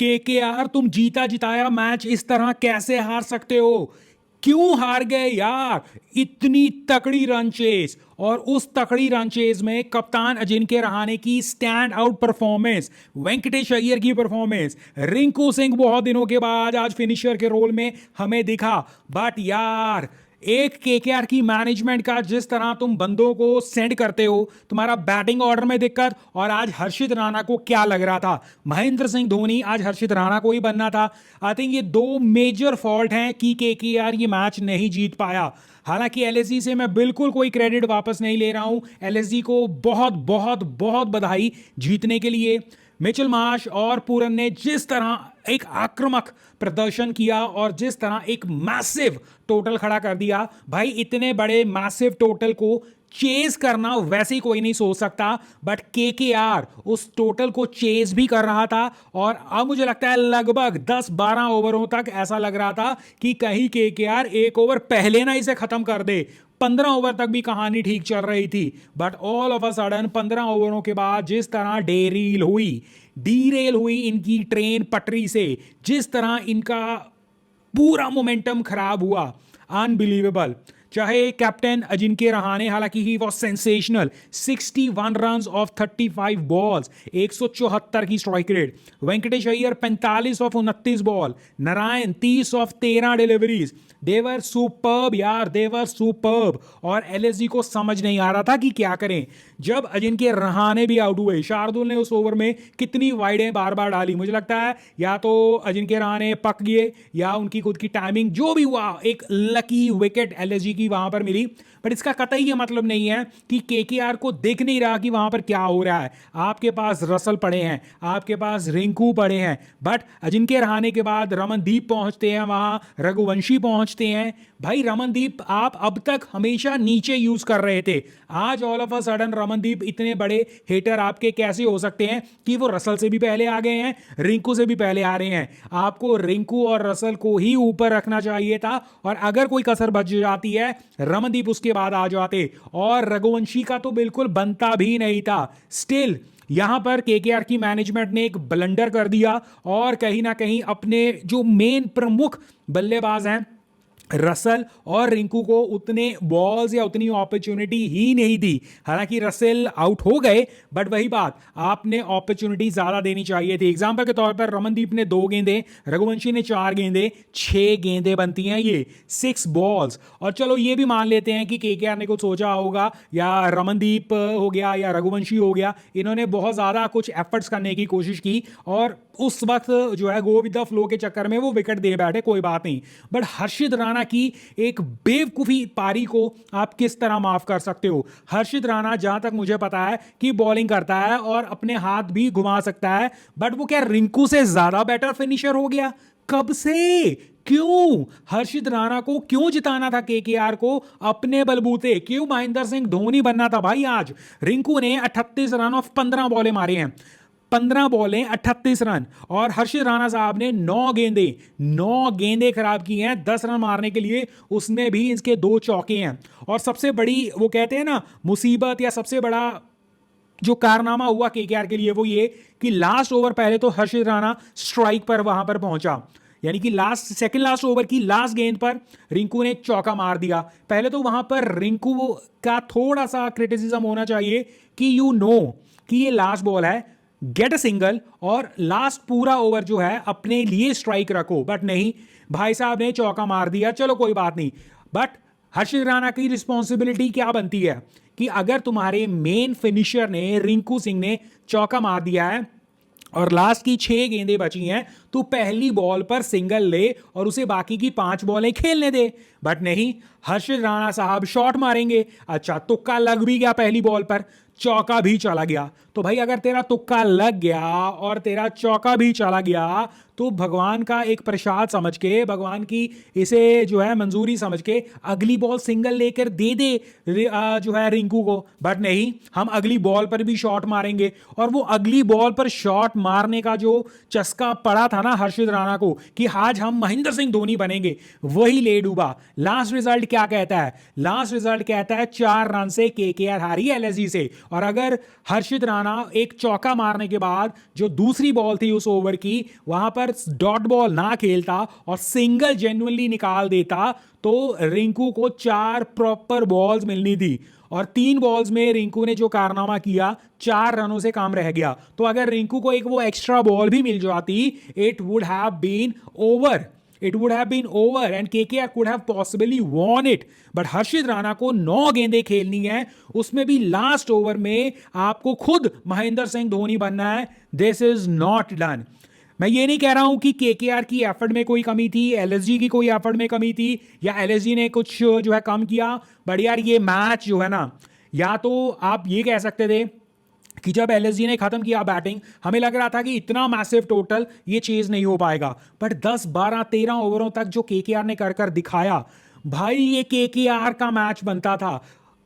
KKR तुम जीता जिताया मैच इस तरह कैसे हार सकते हो? क्यों हार गए यार? इतनी तकड़ी रन चेस, और उस तकड़ी रन चेस में कप्तान अजिंक्य रहाणे की stand out performance, Venkatesh Iyer की परफॉर्मेंस, रिंकू सिंह बहुत दिनों के बाद आज फिनिशर के रोल में हमें दिखा। बट यार, एक केकेआर की मैनेजमेंट का जिस तरह तुम बंदों को सेंड करते हो, तुम्हारा बैटिंग ऑर्डर में दिक्कत, और आज हर्षित राणा को क्या लग रहा था महेंद्र सिंह धोनी आज हर्षित राणा को ही बनना था। आई थिंक ये दो मेजर फॉल्ट हैं कि केकेआर ये मैच नहीं जीत पाया। हालांकि एलएसजी से मैं बिल्कुल कोई क्रेडिट वापस नहीं ले रहा हूं, एलएसजी को बहुत बहुत बहुत बधाई जीतने के लिए। मिचेल मार्श और पूरन ने जिस तरह एक आक्रामक प्रदर्शन किया और जिस तरह एक मैसिव टोटल खड़ा कर दिया, भाई इतने बड़े मैसिव टोटल को चेज करना वैसे ही कोई नहीं सोच सकता, बट केकेआर उस टोटल को चेज भी कर रहा था। और अब मुझे लगता है लगभग 10-12 ओवरों तक ऐसा लग रहा था कि कहीं केकेआर एक ओवर पहले ना इसे खत्म कर दे। 15 ओवर तक भी कहानी ठीक चल रही थी, but all of a sudden 15 ओवरों के बाद जिस तरह डीरेल हुई इनकी ट्रेन पटरी से, जिस तरह इनका पूरा मोमेंटम खराब हुआ, अनबिलीवेबल। चाहे कैप्टन अजिंक्य रहाणे, हालांकि he was sensational, 61 run off 35 balls, 174 की strike rate. Venkatesh Iyer 45 off 29 ball, Narayan 30 off 13 deliveries. They were superb यार, देवर सुपर्ब। और एलएसजी को समझ नहीं आ रहा था कि क्या करें। जब अजिंक्य रहाणे भी आउट हुए, शार्दुल ने उस ओवर में कितनी वाइडें बार बार डाली, मुझे लगता है या तो अजिंक्य रहाणे पक गए या उनकी खुद की टाइमिंग, जो भी हुआ, एक लकी विकेट एलएसजी की वहां पर मिली। बट इसका कतई ये मतलब नहीं है कि केकेआर को दिख नहीं रहा कि वहां पर क्या हो रहा है। आपके पास रसल पड़े हैं, आपके पास रिंकू पड़े हैं, बट अजिंक्य रहाणे के बाद रमनदीप पहुंचते हैं, वहां रघुवंशी पहुंचते हैं। भाई रमनदीप आप अब तक हमेशा नीचे यूज कर रहे थे, आज all of a sudden Ramandeep इतने बड़े हिटर आपके कैसे हो सकते हैं कि वो रसल से भी पहले आ गए हैं, रिंकू से भी पहले आ रहे हैं? आपको रिंकू और रसल को ही ऊपर रखना चाहिए था, और अगर कोई कसर बच जाती है रमनदीप उसके बाद आ जाते, और रघुवंशी का तो बिल्कुल बनता भी नहीं था। स्टिल यहां पर केकेआर की मैनेजमेंट ने एक ब्लंडर कर दिया, और कहीं ना कहीं अपने जो मेन प्रमुख बल्लेबाज हैं रसल और रिंकू को उतने बॉल्स या उतनी अपॉर्चुनिटी ही नहीं दी। हालांकि रसेल आउट हो गए, बट वही बात, आपने अपॉर्चुनिटी ज्यादा देनी चाहिए थी। एग्जांपल के तौर पर रमनदीप ने 2 गेंदें, रघुवंशी ने 4 गेंदें, 6 गेंदें बनती हैं ये 6 बॉल्स। और चलो ये भी मान लेते हैं कि केकेआर ने कुछ सोचा होगा, या रमनदीप हो गया या रघुवंशी हो गया, इन्होंने बहुत ज्यादा कुछ एफर्ट्स करने की कोशिश की, और उस वक्त जो है गो विद द फ्लो के चक्कर में वो विकेट दे बैठे, कोई बात नहीं। बट हर्षित राणा की एक बेवकूफी पारी को आप किस तरह माफ कर सकते हो? हर्षित राणा जहां तक मुझे पता है कि बॉलिंग करता है और अपने हाथ भी घुमा सकता है, बट वो क्या रिंकू से ज्यादा बेटर फिनिशर हो गया? कब से? क्यों हर्षित राणा को क्यों जिताना था केकेआर को अपने बलबूते? क्यों महेंद्र सिंह धोनी बनना था भाई? आज रिंकू ने 38 रन ऑफ 15 बॉलें मारे हैं, 15 बॉलें 38 रन, और हर्षित राणा साहब ने 9 गेंदें खराब की हैं 10 रन मारने के लिए, उसमें भी इसके 2 चौके हैं। और सबसे बड़ी वो कहते हैं ना मुसीबत, या सबसे बड़ा जो कारनामा हुआ केकेआर के लिए, वो ये कि लास्ट ओवर पहले तो हर्षित राणा स्ट्राइक पर वहां पर पहुंचा, यानी कि सेकंड लास्ट ओवर की लास्ट गेंद पर रिंकू ने एक चौका मार दिया। पहले तो वहां पर रिंकू का थोड़ा सा क्रिटिसिज्म होना चाहिए कि कि ये लास्ट बॉल है, गेट अ सिंगल और लास्ट पूरा ओवर जो है अपने लिए स्ट्राइक रखो, बट नहीं, भाई साहब ने चौका मार दिया। चलो कोई बात नहीं, बट हर्षित राणा की रिस्पॉन्सिबिलिटी क्या बनती है कि अगर तुम्हारे मेन फिनिशर ने, रिंकू सिंह ने चौका मार दिया है और लास्ट की 6 गेंदें बची हैं, तो पहली बॉल पर सिंगल ले और उसे बाकी की 5 बॉलें खेलने दे। बट नहीं, हर्षित राणा साहब शॉट मारेंगे। अच्छा, तुक्का लग भी गया, पहली बॉल पर चौका भी चला गया। तो भाई अगर तेरा तुक्का लग गया और तेरा चौका भी चला गया, तो भगवान का एक प्रसाद समझ के, भगवान की इसे जो है मंजूरी समझ के अगली बॉल सिंगल लेकर दे दे जो है रिंकू को। बट नहीं, हम अगली बॉल पर भी शॉट मारेंगे, और वो अगली बॉल पर शॉट मारने का जो चस्का पड़ा था ना हर्षित राणा को कि आज हम महेंद्र सिंह धोनी बनेंगे, वही ले डूबा। लास्ट रिजल्ट क्या कहता है? लास्ट रिजल्ट कहता है 4 रन से केकेआर हारी एलएसजी से। और अगर हर्षित राणा एक चौका मारने के बाद जो दूसरी बॉल थी उस ओवर की, वहां पर डॉट बॉल ना खेलता और सिंगल जेन्युइनली निकाल देता, तो रिंकू को 4 प्रॉपर बॉल्स मिलनी थी। और 3 बॉल्स में रिंकू ने जो कारनामा किया, 4 रनों से काम रह गया। तो अगर रिंकू को एक वो एक्स्ट्रा बॉल भी मिल जाती, it would have been over, it would have been over and KKR could have possibly won it. But Harshit Rana को 9 गेंदें खेलनी है, उसमें भी लास्ट ओवर में आपको खुद महेंद्र सिंह धोनी बनना है। This is not done. मैं ये नहीं कह रहा हूं कि केकेआर की एफर्ट में कोई कमी थी, एलएसजी की कोई एफर्ट में कमी थी, या एलएसजी ने कुछ जो है कम किया। बट यार ये मैच जो है ना, या तो आप ये कह सकते थे कि जब एलएसजी ने खत्म किया बैटिंग, हमें लग रहा था कि इतना मैसिव टोटल ये चेज नहीं हो पाएगा। बट 10 12 13 ओवरों तक जो केकेआर ने कर कर दिखाया, भाई ये केकेआर का मैच बनता था।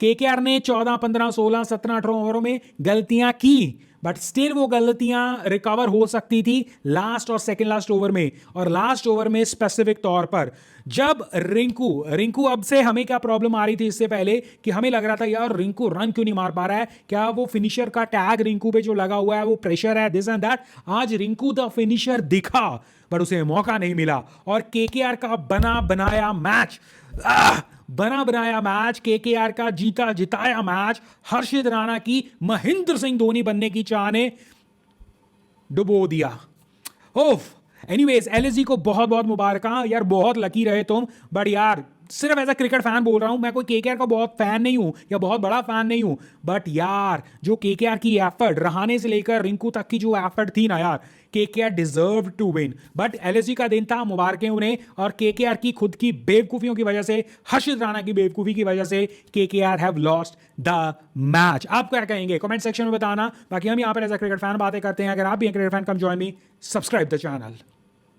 केकेआर ने 14 15 16 17 18 ओवरों में गलतियां की, बट स्टिल वो गलतियां रिकवर हो सकती थी लास्ट और सेकंड लास्ट ओवर में। और लास्ट ओवर में स्पेसिफिक तौर पर जब रिंकू अब से हमें क्या प्रॉब्लम आ रही थी इससे पहले कि हमें लग रहा था यार रिंकू रन क्यों नहीं मार पा रहा है, क्या वो फिनिशर का टैग रिंकू पे जो लगा हुआ है वो प्रेशर है, दिस एंड दैट। आज रिंकू द फिनिशर दिखा, पर उसे मौका नहीं मिला। और केकेआर का बना बनाया मैच, केकेआर का जीता जिताया मैच हर्षित राणा की महेंद्र सिंह धोनी बनने की चाह ने डुबो दिया। ओफ। एनीवेज, एलएसजी को बहुत बहुत मुबारक यार, बहुत लकी रहे तुम। बट यार सिर्फ एज अ क्रिकेट फैन बोल रहा हूं, मैं कोई केकेआर का बहुत फैन नहीं हूं या बहुत बड़ा फैन नहीं हूं। बट यार जो केकेआर की एफर्ट, रहाने से लेकर रिंकू तक की जो एफर्ट थी ना यार, KKR deserve to win. But LSG का दिन था, मुबारकें उन्हें। और केकेआर की खुद की बेवकूफियों की वजह से, हर्षित राणा की बेवकूफी की वजह से KKR have lost the match. आप क्या कहेंगे कमेंट सेक्शन में बताना। बाकी हम यहाँ पर एज अ क्रिकेट फैन बातें करते हैं। अगर आप भी cricket fan, come join me, subscribe the channel.